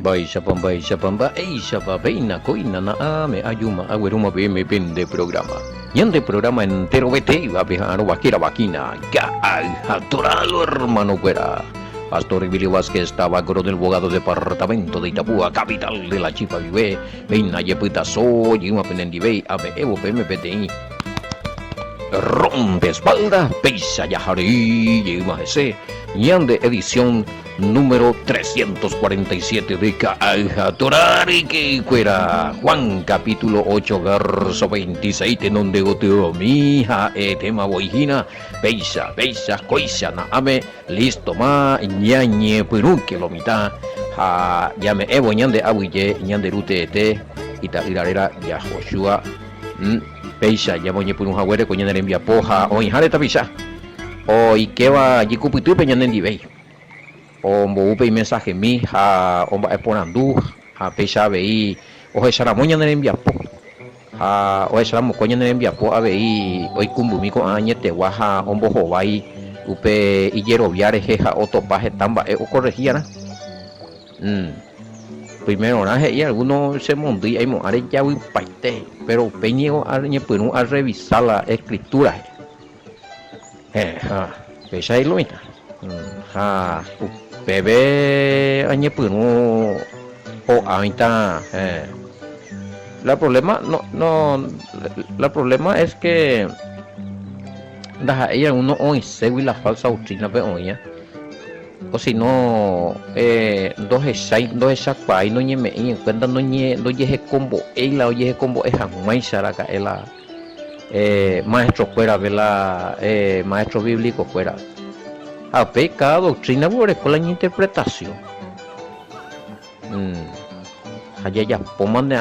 Baisha pamba, eisha babeina, coina na ame, ayuma, agüeruma, beme, pende programa. Yande programa entero vete, iba pejano, vaquera, vaquina, ya, atoralo, hermano, güera. Pastor Emilio Vázquez estaba coro del abogado departamento de Itapúa, capital de la Chipa Vive, veina, yepuita, soy, una penendive, ame, evo, peme, pete, rompe espalda, peisa, yajari, yema, ese, yande edición número 347 de Caja Torari que fuera Juan capítulo 8 verso 26 en donde goteo mija tema boijina beisa coisa na ame listo ma ñañe perú que lo mitad ha llame evo ñande abuye ñande rute ete ita irarera ya Joshua beisa llamo ñe perú jagüere coñane envia poja o injare tabisa o ikeva yikupitu peñane ndibei o mbo y mensaje mi ha omba eponandu ha pesha vei o hechara moña ne enviapo ha o hechara mocoña ne enviapo a vei hoy kumbumi ko añete waha ombo hovai upe iyero viare jeja otopaje tamba o corregía primero na y algunos se mondi hay mo are ya paite pero peño añe punu a revisar la escritura ha pesha y lo mita ha bebé añe punu o ahorita la problema la problema es que ella uno hoy segui la falsa doctrina pe oña o si no dos esas no ñeme en cuenta no ye combo ella oye combo es jamás saraka ela maestro fuera vela maestro bíblico fuera a cada doctrina por escuela en interpretación allá ya pomande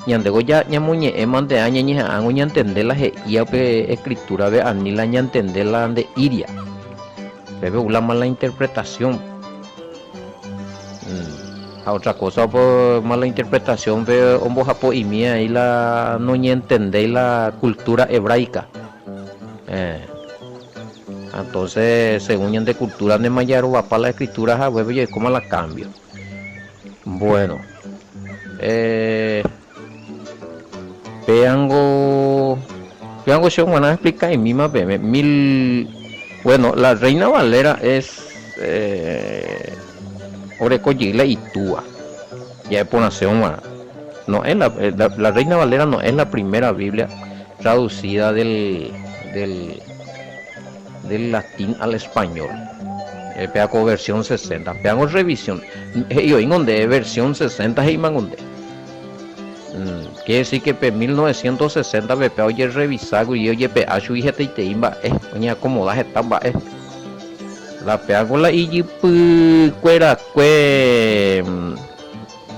ñandego ya ñamuñe mande aña ña angoña entender la ya pe escritura ve anila ña entender la de iria bebe una mala interpretación a otra cosa por mala interpretación ve ombo japo y mía y la no ña entender la cultura hebraica entonces según de cultura de mayaro va para la escritura a huevo y como la cambio bueno peango se van a explicar y misma bueno la Reina Valera es oreco yila y túa ya es por nación no es la Reina Valera no es la primera Biblia traducida del latín al español peaco versión 60 peaco revisión yo en donde versión 60 y mangonde quiere decir que pe 1960 pe oye revisado y oye pe achu y te imba oña acomoda estaba la peaco la y cuera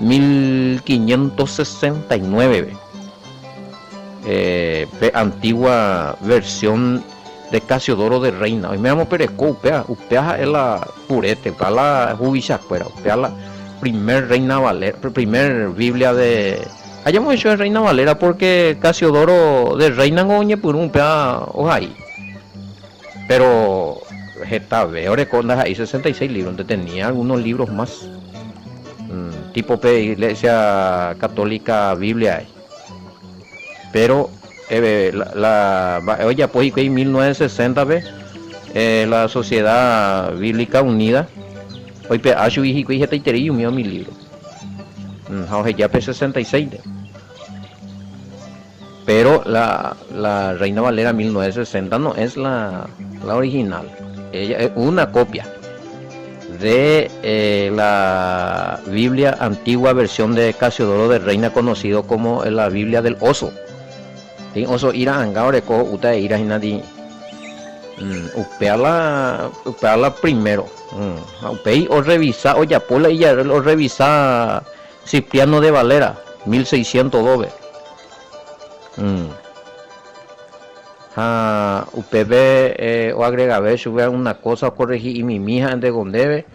1569 pe antigua versión de Casiodoro de Reina hoy me llamo Pereco upea es la purete para la jubisa fuera upea la primer Reina Valera primer Biblia de hayamos hecho de Reina Valera porque Casiodoro de Reina goñe por un pea ojai pero Getafe Oreconda hay 66 libros donde tenía algunos libros más tipo pe Iglesia Católica Biblia pero oye pues en 1960 la Sociedad Bíblica Unida hoy pe achu y que te terí mi libro ya pe 66 pero la Reina Valera 1960 no es la original ella es una copia de la Biblia antigua versión de Casiodoro de Reina conocido como la Biblia del oso oso ira angahore ko uta ira hinadi upeala primero upei o revisa o ya pola y ya lo revisa Cipriano de Valera 1602 upb o agrega ver sube una cosa corregir y mi mija de gondebe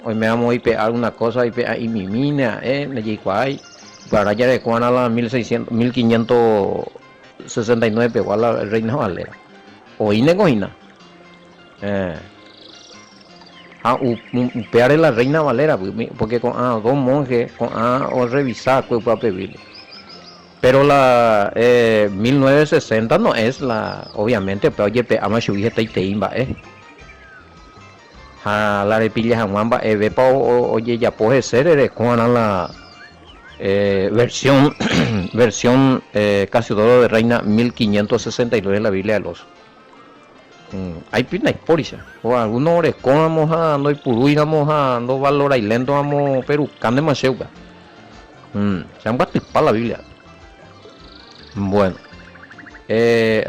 hoy me amo y alguna cosa y mi mina me hay para allá de Juana la 1569 igual la Reina Valera o inegojina Upear la Reina Valera, porque con dos monjes, con o revisar, pues para pedir. Pero la 1960 no es la, obviamente, pero oye, ama subir esta imba, la de pilla jamamba, ve pa oye, ya puede ser, con la versión, versión Casiodoro de Reina 1569 de la Biblia de los. Hay pina exporisa, o algunos orecón vamos a no purú vamos a no valora y lento vamos pero cande más se han batipado la Biblia. Bueno,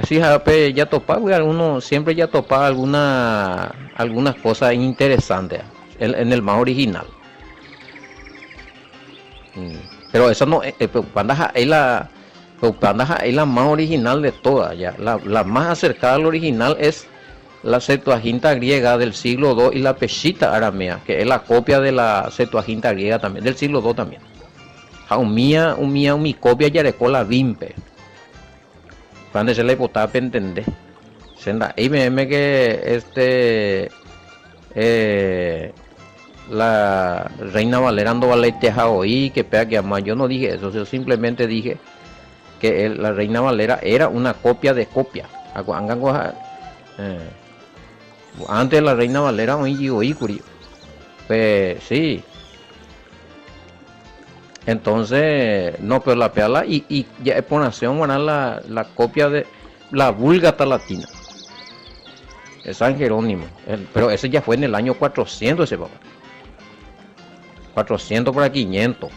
así ya topa, algunos siempre ya topa algunas cosas interesantes en el más original. Pero eso no, Pandaja es la más original de todas, ya. La más acercada al original es la Septuaginta griega del siglo II y la Peshitta aramea, que es la copia de la Septuaginta griega también, del siglo II también. Mi copia ya la Vimpe. Cuando se le votaba para entender. Senda, y me que la Reina Valera ando valeteja hoy que pega que ama. Yo no dije eso, yo simplemente dije que la Reina Valera era una copia de copia. Antes la Reina Valera oí curio. Pues sí. Entonces, no, pero la peala y ya por nación van la copia de la Vulgata latina. Es San Jerónimo. Pero ese ya fue en el año 400 ese papá. 400 para 500.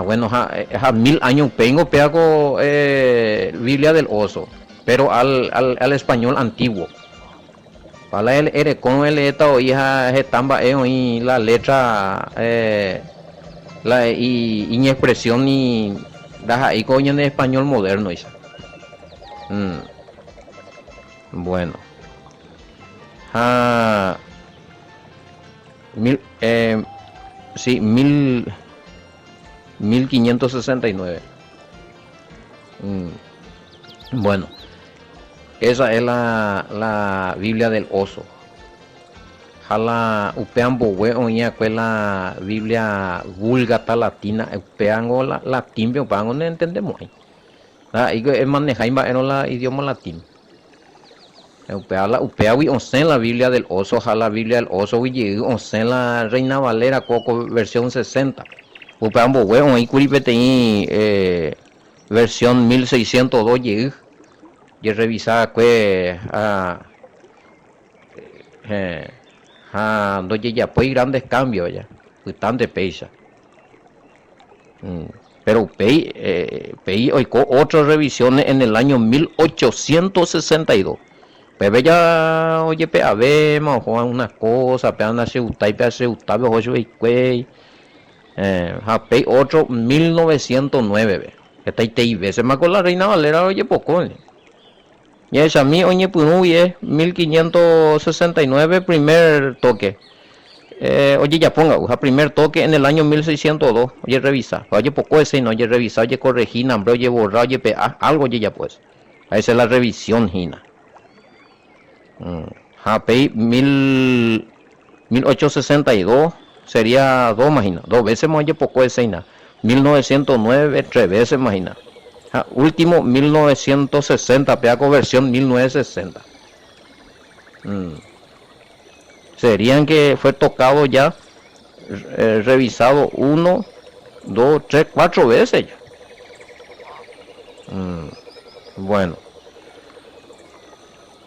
Bueno, a 1000 años tengo pego Biblia del Oso, pero al español antiguo. Para el con el eta o hija estamba y la letra y expresión y da ahí coño en español moderno esa. Bueno. Sí, 1569. Bueno, esa es la Biblia del Oso. Jala upean bowe oña la Biblia Vulgata latina, upean o la latín, pero no entendemos ahí. Y maneja la idioma latín. Upea once la Biblia del Oso, la Biblia del Oso y once la Reina Valera Coco versión 60. Upean bowe oña curipete versión 1602 y revisar donde ya pues grandes cambios ya, bastante pesa. Pero pei hoy otras revisiones en el año 1862. Pero ya oye a ver, más o unas cosas, pero na se utai, pero se utai, ojo y cuey. Pei otro 1909, que está ahí veces más con la Reina Valera oye poco. Y esa mi oye punuye 1569 primer toque. Oye ya ponga, primer toque en el año 1602. Oye revisa, oye poco ese no, oye revisa, oye corregir, nombre, oye borrar, oye algo oye ya pues. Esa es la revisión Gina. Japey 1862 sería dos imagina, dos veces más oye poco ese na. 1909 tres veces imagina. Último 1960, peaco versión 1960. Serían que fue tocado ya, revisado 1, 2, 3, 4 veces ya. Bueno.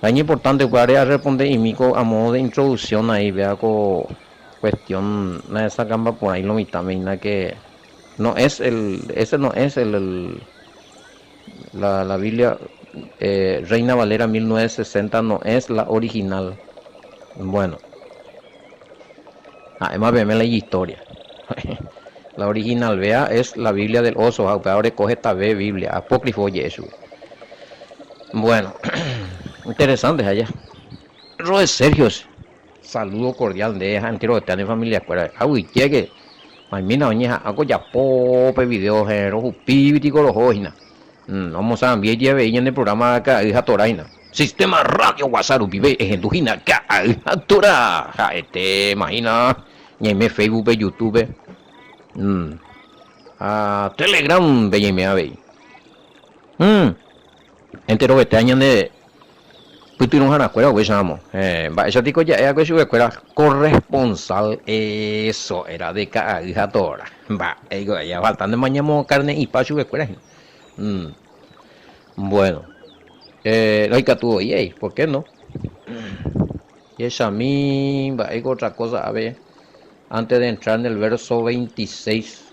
Es importante para responder y mico a modo de introducción ahí, vea con cuestión, de esa gamba por ahí lo vitamina que no es ese no es la Biblia Reina Valera 1960 no es la original. Bueno, además veme la historia. La original, vea, es la Biblia del Oso. Ahora coge esta vez Biblia, apócrifo Jesús. Bueno, interesantes allá. Roe Sergio, saludo cordial de entero de tener familia escuela. Uy, llegue. Mamina oñeja, hago ya pope videos en rojo píbitico los ojina. Vamos a enviar lleve en el programa acá hija Toraina. Sistema Radio Guasaru vive en Dujina, Altura. Imagina, me Facebook, YouTube, Telegram, ve. Entero que te añan de Putieron a la escuela, güey, llamo. Esa tico ya era que su escuela corresponsal, eso era de caricatura. Ya faltan de mañana carne y pa su escuela. Bueno, lógica tuvo, y ¿por qué no? Y esa a mí, hay otra cosa, a ver, antes de entrar en el verso 26.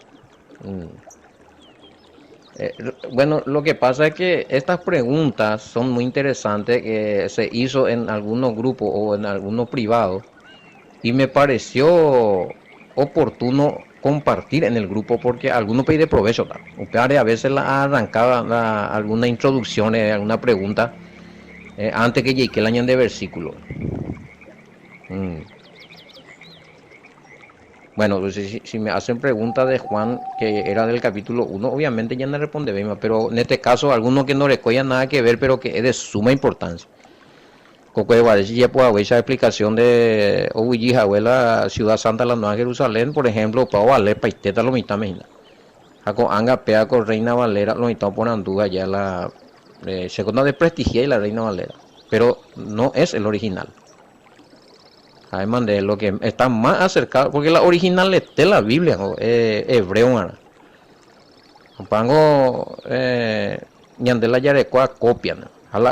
Bueno, lo que pasa es que estas preguntas son muy interesantes que se hizo en algunos grupos o en algunos privados y me pareció oportuno compartir en el grupo porque algunos piden provecho. A veces la arrancaba alguna introducción, alguna pregunta antes que llegue el año de versículo. Bueno, si me hacen preguntas de Juan, que era del capítulo 1, obviamente ya no responde bien, pero en este caso, alguno que no le cuesta nada que ver, pero que es de suma importancia. Coco de Guadalajara, ya puedo ver esa explicación de Oguillí, abuela, Ciudad Santa, la Nueva Jerusalén, por ejemplo, para valer paiteta lo mitad mejina. Jaco Anga, Pea, con Reina Valera, lo mitad por Andúa, ya la segunda de Prestigia y la Reina Valera, pero no es el original. Además de lo que está más acercado, porque la original es de la Biblia, hebreo, pango ñandela yarecoa copian,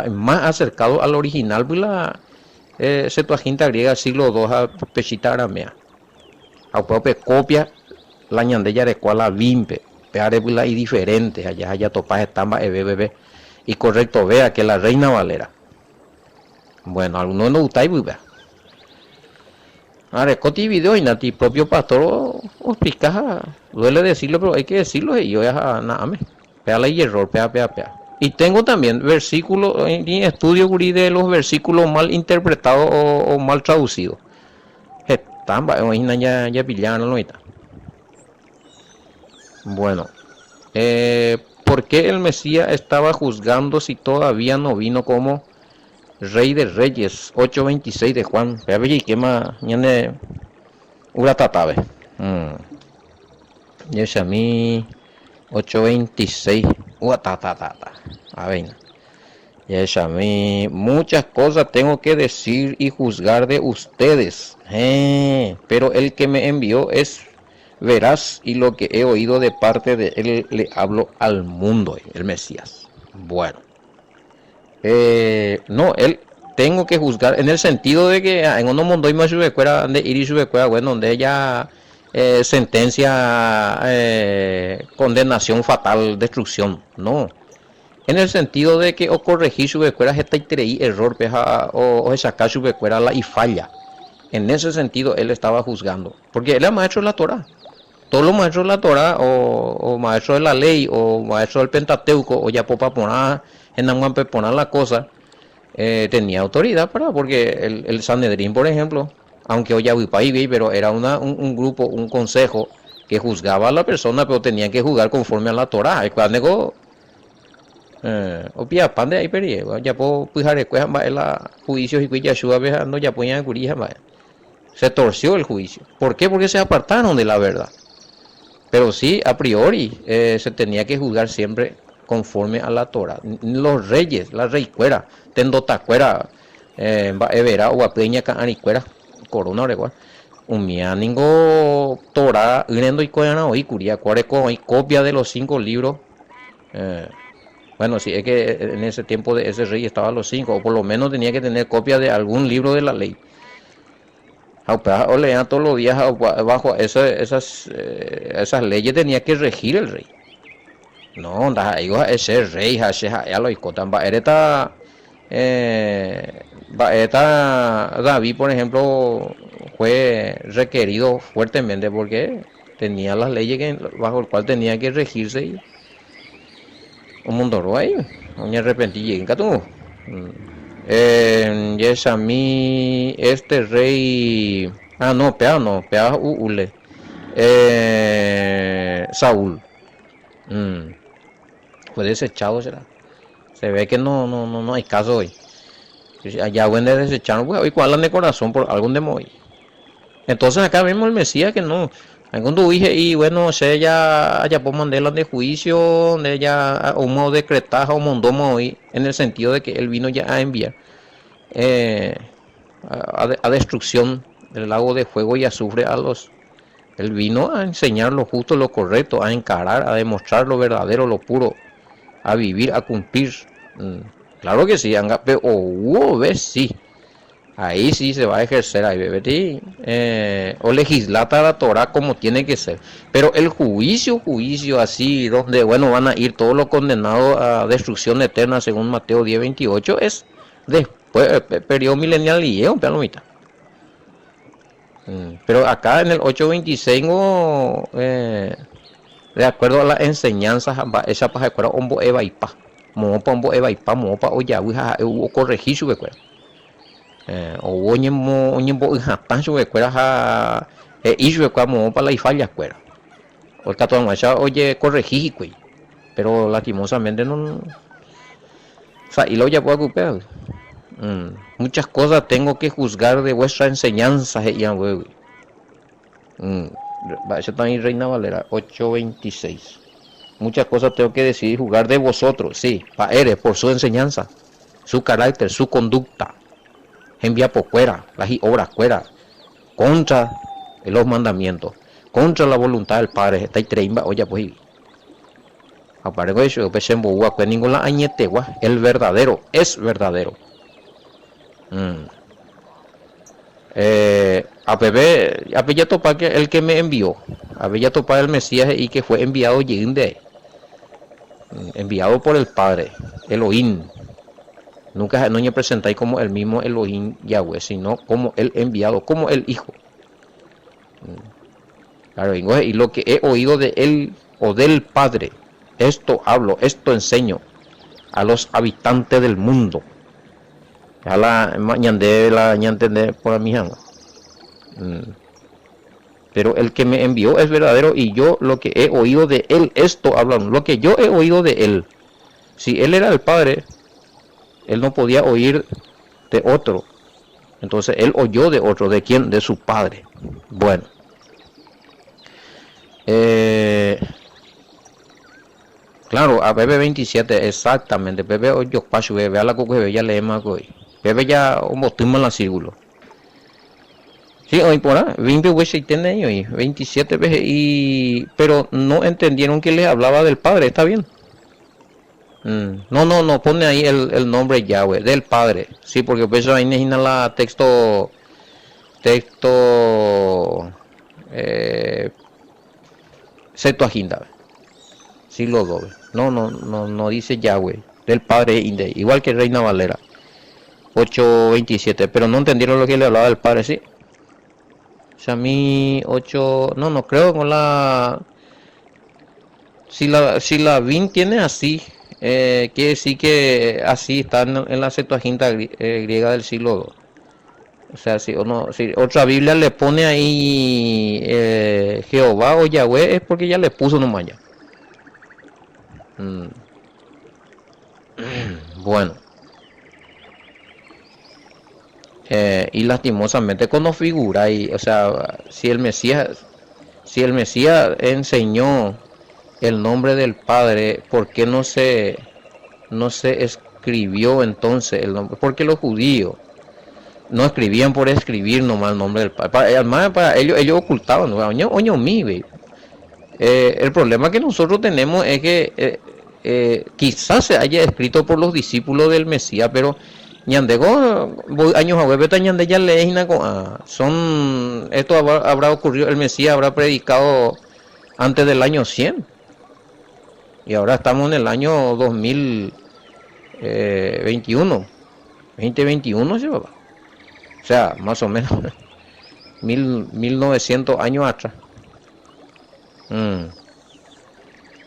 más acercado al original, pues la Septuaginta griega siglo II a pechita aramea, a propia copia la ñande yarecoa la vimpe, peare pues la y diferente, allá topas estamba bebé y correcto vea que la Reina Valera. Bueno, algunos no gustáis, pues vea. Ahora, coti video y nati propio pastor o explica, duele decirlo, pero hay que decirlo y yo ya nada me. Pégale y error, pea. Y tengo también versículos en estudio de los versículos mal interpretados o mal traducidos. Están, ya pillaron lo está. Bueno, ¿por qué el Mesías estaba juzgando si todavía no vino como Rey de Reyes? 8:26 de Juan. Y qué más, ñane uratatabe. Y es a mí 8:26. Uatatata. A ver. Y es a mí muchas cosas tengo que decir y juzgar de ustedes. Pero el que me envió es veraz y lo que he oído de parte de él le hablo al mundo, el Mesías. Bueno. No, él tengo que juzgar en el sentido de que en uno mundo hay más subecuera de ir y subecuera, bueno, donde ella sentencia condenación fatal, destrucción, no. En el sentido de que o corregir subecuera esta y error peja o sacar subecuera la y falla. En ese sentido él estaba juzgando, porque él era maestro de la Torah. Todos los maestros de la Torah o maestros de la ley o maestros del Pentateuco o ya popa poner en poner la cosa, tenía autoridad para, porque el Sanedrín, por ejemplo, aunque hoy ya vi, pero era un grupo, un consejo que juzgaba a la persona, pero tenía que juzgar conforme a la Torah. El cual negó, opia pan de ahí perie, ya puedo pujar el juicios y cuya ayuda viajando ya ponían curija, se torció el juicio. ¿Por qué? Porque se apartaron de la verdad. Pero sí, a priori, se tenía que juzgar siempre conforme a la Torah. Los reyes, la reicuera, tendotacuera, evera o apeña canicuera, corona oregua. Umianingo Torah, irendo y coyana hoy, curia, cuareco, hay copia de los 5 libros. Bueno, sí, es que en ese tiempo de ese rey estaban los 5, o por lo menos tenía que tener copia de algún libro de la ley. O leían todos los días bajo esas leyes tenía que regir el rey. No, ese rey, ya lo discotan. David, por ejemplo, fue requerido fuertemente porque tenía las leyes bajo el cual tenía que regirse. Y un mundo ahí, no me arrepentí en Catu. Y a mí este rey pea ule Saúl fue desechado, será. Se ve que no hay caso hoy. Allá bueno desecharon, pues, hoy cuál de corazón por algún de hoy. Entonces acá vemos el Mesías que no. Algún dije y bueno, se ya por mandarla de juicio, de ya un modo decretar o mondomo hoy, en el sentido de que él vino ya a enviar eh, a destrucción del lago de fuego y azufre a los. Él vino a enseñar lo justo, lo correcto, a encarar, a demostrar lo verdadero, lo puro, a vivir, a cumplir. Claro que sí, o ves sí. Ahí sí se va a ejercer ahí, bebé, o legislar la Torah como tiene que ser. Pero el juicio así, donde bueno van a ir todos los condenados a destrucción eterna, según Mateo 10:28, es después, periodo milenial y un palomita. Pero acá en el 8:26, de acuerdo a las enseñanzas, esa para escuela, ombo eva y pa, mopa ombo eva y pa, mopa oya, hubo corregir su escuela. O oñembo jatan su escuela ha isu escuela mopa la y falla escuela. O el cato macha oye corregir güey. Pero lastimosamente no, o sea, y lo ya puedo ocupar. Muchas cosas tengo que juzgar de vuestra enseñanza, güey. Eso también Reina Valera 8:26. Muchas cosas tengo que decidir juzgar de vosotros, sí, por su enseñanza, su carácter, su conducta. Envía por fuera, las obras fuera, contra los mandamientos, contra la voluntad del Padre. Está treimba, oye, pues. Aparece eso, pues en Boa, pues ninguna añetegua, el verdadero es verdadero. A ya topa que el que me envió, a ya topa el Mesías y que fue enviado Yinde, enviado por el Padre, Elohim. Nunca no me presentáis como el mismo Elohim Yahweh, sino como el enviado, como el Hijo. Claro, y lo que he oído de él o del Padre, esto hablo, esto enseño a los habitantes del mundo. Ya la ñande por mi hanga. Pero el que me envió es verdadero y yo lo que he oído de él, esto hablan, lo que yo he oído de él. Si él era el Padre, él no podía oír de otro. Entonces él oyó de otro. ¿De quién? De su Padre. Bueno. Claro, a Bebe 27, exactamente. Bebe oyo paso, bebe a la coque, bebe ya le más hoy. Bebe ya un botín en la círculo. Sí, hoy por ahí, 20 veces tiene años, 27 veces, pero no entendieron que les hablaba del Padre, está bien. No, pone ahí el nombre Yahweh, del Padre, sí, porque por eso ahí necesita la texto, Septuaginta, siglo doble. No dice Yahweh, del Padre, igual que Reina Valera, 8:27, pero no entendieron lo que le hablaba del Padre, sí. O sea, a mí 8, no creo con la, si la VIN tiene así, quiere decir que así está en la Septuaginta griega del siglo II. O sea, si otra Biblia le pone ahí Jehová o Yahweh, es porque ya le puso nomás ya. Bueno. Y lastimosamente cuando figura y, o sea, si el Mesías enseñó el nombre del Padre, ¿por qué no se escribió entonces el nombre? Porque los judíos no escribían por escribir nomás el nombre del Padre. Además, para ellos ocultaban, el problema que nosotros tenemos es que quizás se haya escrito por los discípulos del Mesías, pero ñandego años a hueveta ñande ya leína son esto habrá ocurrido, el Mesías habrá predicado antes del año 100 y ahora estamos en el año 2021 2021, ¿sí, papá? O sea, más o menos 1900 años atrás.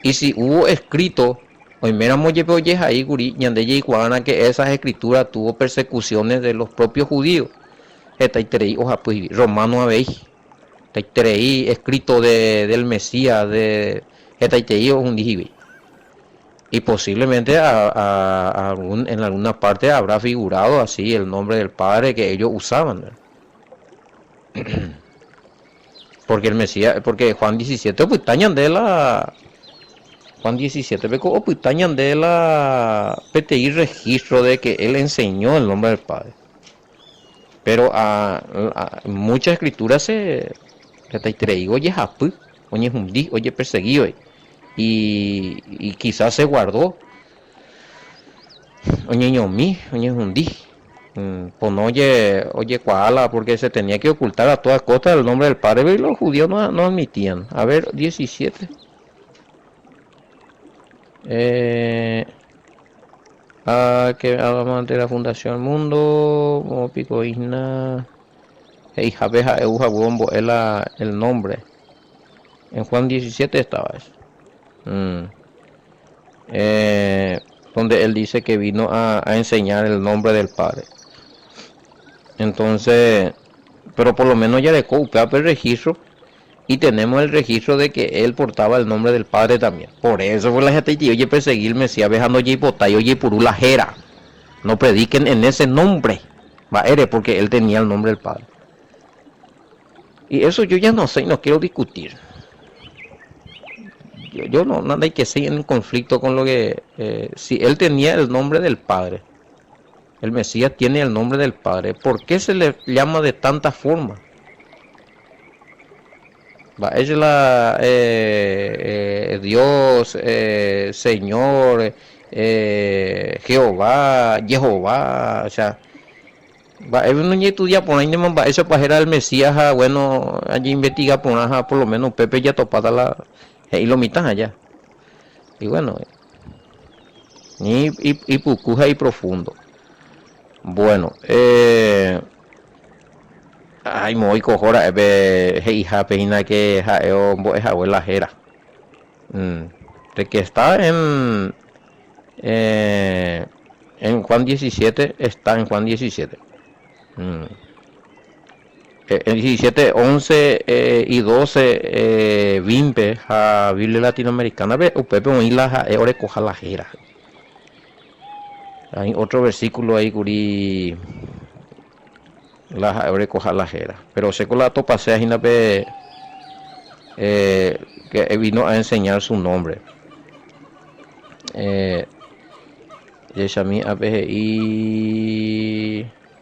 Y si hubo escrito hoy mera moye ahí guri ñandeye iguana que esas escrituras tuvo persecuciones de los propios judíos. Etaiterei hoja pues romano habéis. Etaiterei escrito del Mesías de etaiterei un dijibe. Y posiblemente en alguna parte habrá figurado así el nombre del Padre que ellos usaban, ¿verdad? Porque el Mesías, porque Juan 17, pues tañan de la Juan 17, pues tañan de la PTI registro de que él enseñó el nombre del Padre. Pero a muchas escrituras se digo, oye, japu, oye, hundí, oye, perseguido, y quizás se guardó, oye, ñomí, oye, hundí. Pues no, oye, Koala, porque se tenía que ocultar a toda costa el nombre del Padre, y los judíos no admitían. A ver, 17. Que hablamos de la fundación del mundo, como pico isna, jabeja euja bombo, es el nombre. En Juan 17 estaba eso. Donde él dice que vino a enseñar el nombre del Padre. Entonces, pero por lo menos ya dejó el registro y tenemos el registro de que él portaba el nombre del Padre también. Por eso fue la gente que oye perseguirme, si abejando oye potay, oye purula jera. No prediquen en ese nombre, va ere, porque él tenía el nombre del Padre. Y eso yo ya no sé, no quiero discutir. Yo no, nada hay que ser en conflicto con lo que si él tenía el nombre del Padre, el Mesías tiene el nombre del Padre, ¿por qué se le llama de tanta forma? Es la Dios, Señor, Jehová, o sea, no estudia por ahí, eso para el Mesías, bueno, allí investiga por lo menos Pepe ya topada la y lo mitan allá. Y bueno, y pucuja y profundo. Bueno, ay, muy cojora, hija peina que jaeo es abuela jera. De que está en Juan 17, está en Juan 17. En 17, 11 y 12, Vimpe, a Biblia Latinoamericana, Upepe, un isla, ore coja la jera. Hay otro versículo ahí, Curi. La ore coja la jera. Pero sé que la topa sea que vino a enseñar su nombre. Yeshami APGI.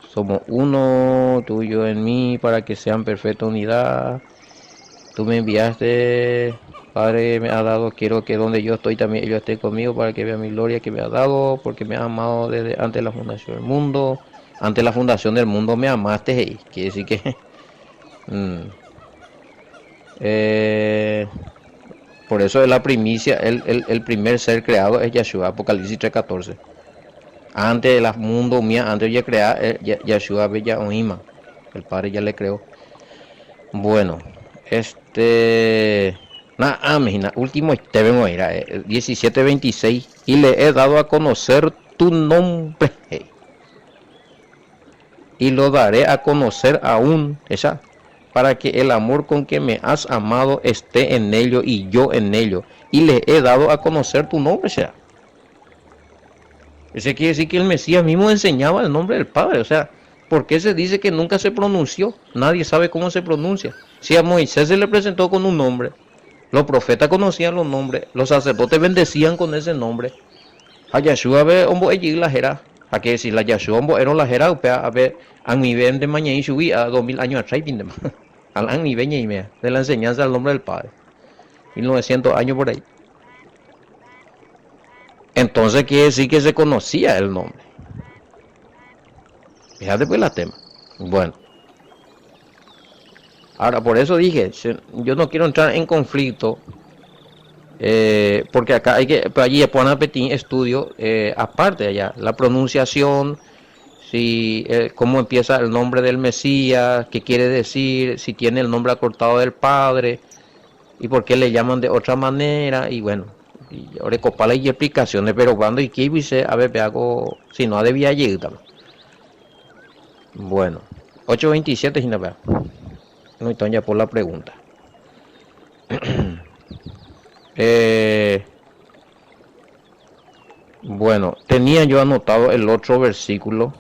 Somos uno, tú y yo en mí, para que sean perfecta unidad. Tú me enviaste, Padre, me ha dado, quiero que donde yo estoy también ellos estén conmigo para que vean mi gloria que me ha dado, porque me ha amado desde antes de la fundación del mundo. Antes de la fundación del mundo me amaste, hey. Quiere decir que por eso es la primicia, el primer ser creado es Yeshua, Apocalipsis 3:14. Antes del mundo mía, antes de crear, Yeshua Bella Oima, el Padre ya le creó. Bueno, imagina, último Esteban era 17:26, y le he dado a conocer tu nombre, y lo daré a conocer aún, esa, para que el amor con que me has amado esté en ello y yo en ello, y le he dado a conocer tu nombre, sea. Ese quiere decir que el Mesías mismo enseñaba el nombre del Padre, o sea, ¿por qué se dice que nunca se pronunció? Nadie sabe cómo se pronuncia. Si a Moisés se le presentó con un nombre, los profetas conocían los nombres, los sacerdotes bendecían con ese nombre. A Yeshua ve hombo allí la jera, a que decir la Yeshua hombo era la jera, a ver, a mi ven de mañana y subí a 2000 años atrás, al mi veña y mea, de la enseñanza del nombre del Padre, 1900 años por ahí. Entonces quiere decir que se conocía el nombre. Fíjate pues la tema. Bueno. Ahora, por eso dije, yo no quiero entrar en conflicto, porque acá hay que, allí poner petit estudio, aparte de allá, la pronunciación, si cómo empieza el nombre del Mesías, qué quiere decir, si tiene el nombre acortado del Padre, y por qué le llaman de otra manera, y bueno, y ahora copala y explicaciones, pero cuando y qué dice, a ver, hago, si no debía llegar. Bueno, 8:27 sin nada. No están ya por la pregunta. Bueno, tenía yo anotado el otro versículo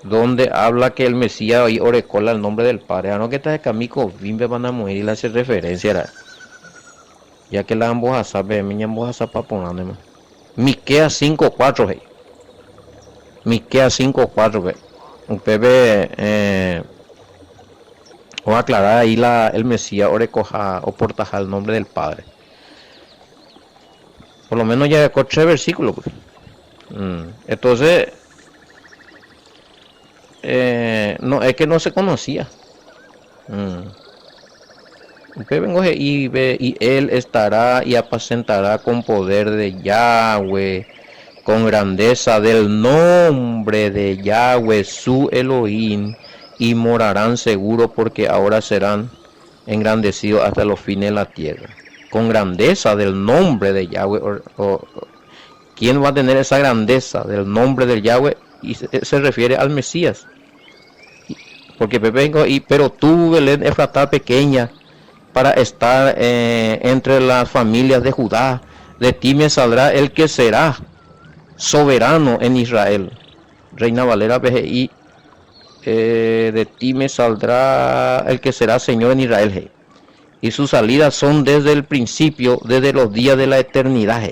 donde habla que el Mesías y orecola el nombre del Padre. No que está de camico, bimbe van a morir y le hace referencia, era. Ya que la ambos a saber, mi ambos a saber ponerme. Miqueas 5:4, hey. Miqueas 5:4, hey. Un bebé, voy a aclarar ahí el Mesías orecoja o portaja el nombre del Padre. Por lo menos ya con 3 versículos, pues. Entonces, no, es que no se conocía. Vengo y él estará y apacentará con poder de Yahweh, con grandeza del nombre de Yahweh, su Elohim, y morarán seguro porque ahora serán engrandecidos hasta los fines de la tierra. Con grandeza del nombre de Yahweh, ¿quién va a tener esa grandeza del nombre del Yahweh? Y se refiere al Mesías. Porque vengo pero tú, Belén Efratá pequeña, para estar entre las familias de Judá, de ti me saldrá el que será soberano en Israel. Reina Valera BGI, de ti me saldrá el que será Señor en Israel. Y sus salidas son desde el principio, desde los días de la eternidad.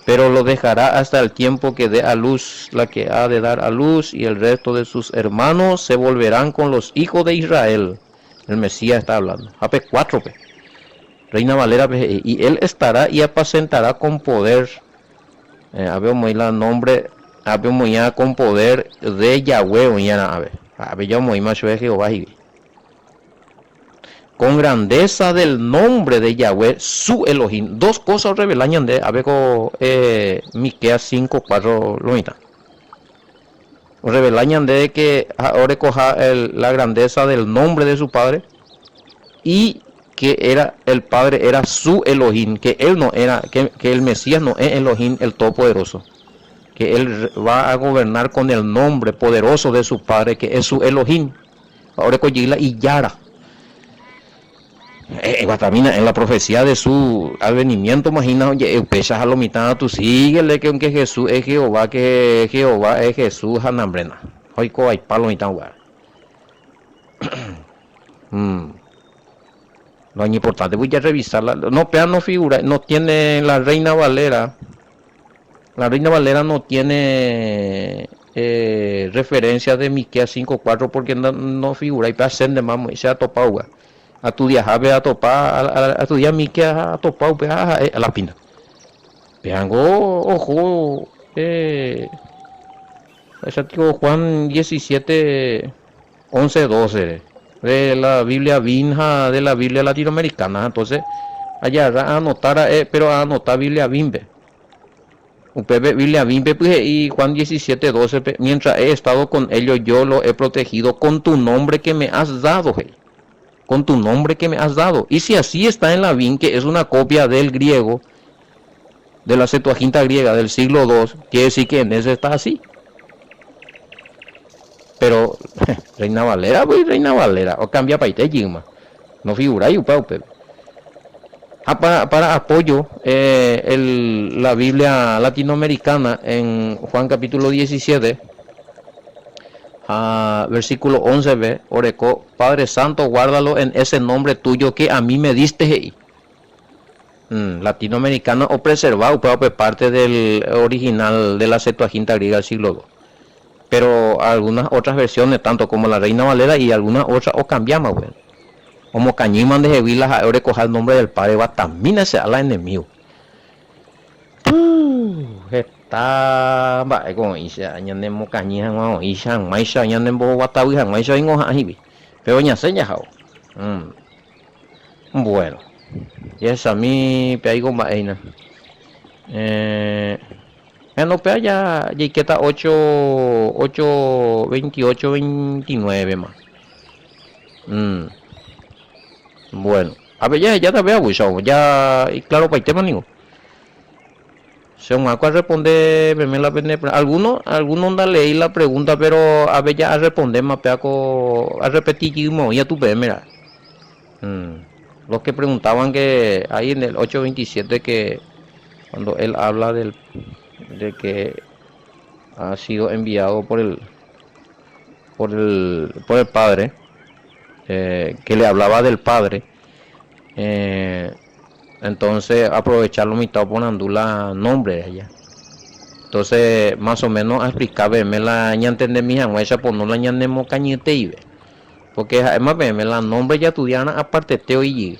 Pero lo dejará hasta el tiempo que dé a luz la que ha de dar a luz, y el resto de sus hermanos se volverán con los hijos de Israel. El Mesías está hablando. AP 4, Reina Valera, y él estará y apacentará con poder. Habemos el nombre, habemos ya con poder de Yahweh, habemos más de Jehová. Con grandeza del nombre de Yahweh, su Elohim. Dos cosas revelan de Abeco Miqueas 5:4 lo mitad. Revelan de que ahora coja la grandeza del nombre de su padre, y que era el padre era su Elohim, que él no era, que el Mesías no es Elohim el Todopoderoso, que él va a gobernar con el nombre poderoso de su padre, que es su Elohim. Ahora cogila y Yara. En la profecía de su advenimiento, imagina, oye, pesas a lo mitad, tú síguele que Jesús es Jehová, que Jehová es Jesús, Hanambrena. Hoy co hay palo mitad, Lo importante, voy a revisarla. No, pero no figura, no tiene la Reina Valera. La Reina Valera no tiene referencia de Miqueas 5:4 porque no figura. Y para hacer de más, se ha topado, a tu día a topar, a tu día Miqueas a topar, a la pina. Veango, ojo, ese tío Juan 17, 11, 12. De la Biblia Vinja, de la Biblia latinoamericana. Entonces, allá a anotar, pero a anotar Biblia Bimbe. Biblia Bimbe, pues, y Juan 17, 12. Mientras he estado con ellos, yo lo he protegido con tu nombre que me has dado, con tu nombre que me has dado. Y si así está en la Bin, que es una copia del griego, de la Septuaginta griega del siglo II, quiere decir que en ese está así. Pero Reina Valera, pues Reina Valera, o cambia para Itejima, no figura ahí, para apoyo, la Biblia latinoamericana en Juan capítulo 17, versículo 11b, Oreco, Padre Santo, guárdalo en ese nombre tuyo que a mí me diste. Latinoamericano o preservado, parte del original de la Septuaginta griega del siglo II. Pero algunas otras versiones, tanto como la Reina Valera y algunas otras, o cambiamos, güey. Como cañiman de Jevilas, ahora coja el nombre del Padre, va también a la enemigo. Está, va, como dice, añademos cañijan, o ishan, maisha, añademos guatawijan, maisha, en hoja, pero ya se ya, bueno, y esa a mí, peigo, vaina. No, pero ya queda 8, 28, 29 más. Bueno, a ver, ya te veo, ya, y claro, para el tema, niño. Se me acaba de responder, algunos no leí la pregunta, pero a ver, ya a responder, mapeaco, a repetir, ya tu mira. Los que preguntaban que ahí en el 827 que cuando él habla de que ha sido enviado por el Padre, que le hablaba del Padre, eh, entonces aprovecharlo mitad poniendo la nombre de ella. Entonces, más o menos explicar, me la entender mi hija, esa por no la ñandemos cañete, porque además me la nombre ya estudiana aparte teo y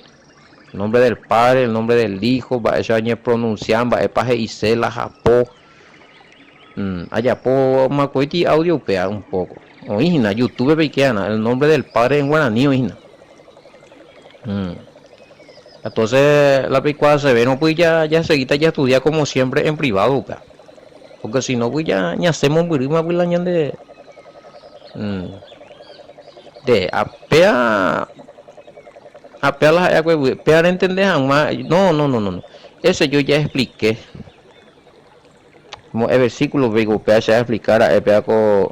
el nombre del Padre, el nombre del Hijo, va esa año pronuncian, va epaje y se la japó, allá por macuiti audio pea un poco, o hijina, YouTube pequeana, el nombre del Padre en guaraní, hijina. Entonces la picuada se ve, no pues ya seguida ya estudia como siempre en privado, pea. Porque si no, pues ya hacemos muy más pues la de apea las apea entender jamás. No. Eso yo ya expliqué. Como el versículo vego pea ya explicar a pea con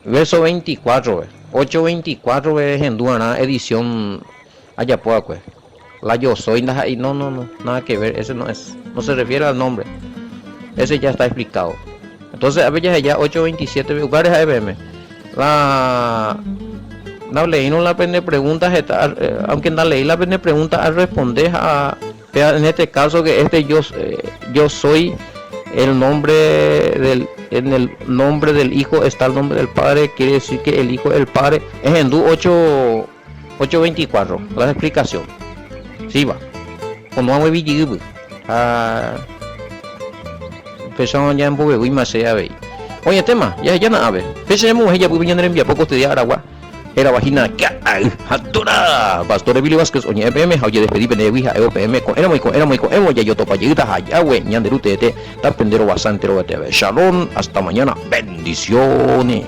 verso 24, 8:24 es en Duana edición allá pues. La yo soy no, nada que ver, ese no es, no se refiere al nombre. Ese ya está explicado. Entonces a veces ya 8:27 lugares a EBM. La ley no la pende preguntas, aunque en la ley la pende preguntas al responder a, en este caso que yo soy el nombre en el nombre del Hijo está el nombre del Padre, quiere decir que el Hijo es el Padre. Es en 8:24 la explicación. Sí va. O no hay video. Persona ya en pobre y más sea ve. Oye tema, ya nada ve. Pensemos ella puede venir enviar poco de Aragua. Era vagina que atura. Pastor Billy Vázquez oye EPM, oye despedí penewija EPM con éramos ya yo topa lleguitas allá we ñanderute te tapendero bastante ro te. Shalom, hasta mañana. Bendiciones.